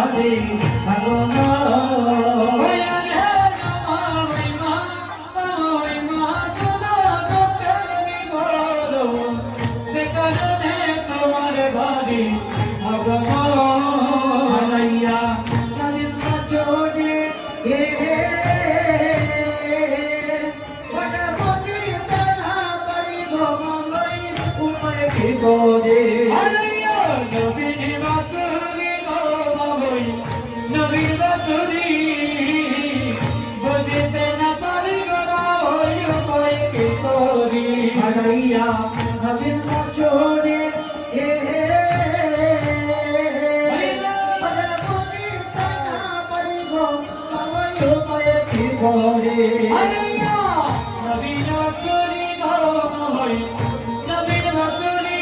বাদে ভাগনা হারাইয়া রবীন্দ্র জোড়ে করে নবীন বাতুরি গো নবীন বাতুরি বুঝতে না পারি গো উপায় কি করি হারাইয়া নবীন বাতুরি উপায় কি করে হারাইয়া নবীন বাতুরি গো নবীন বাতুরি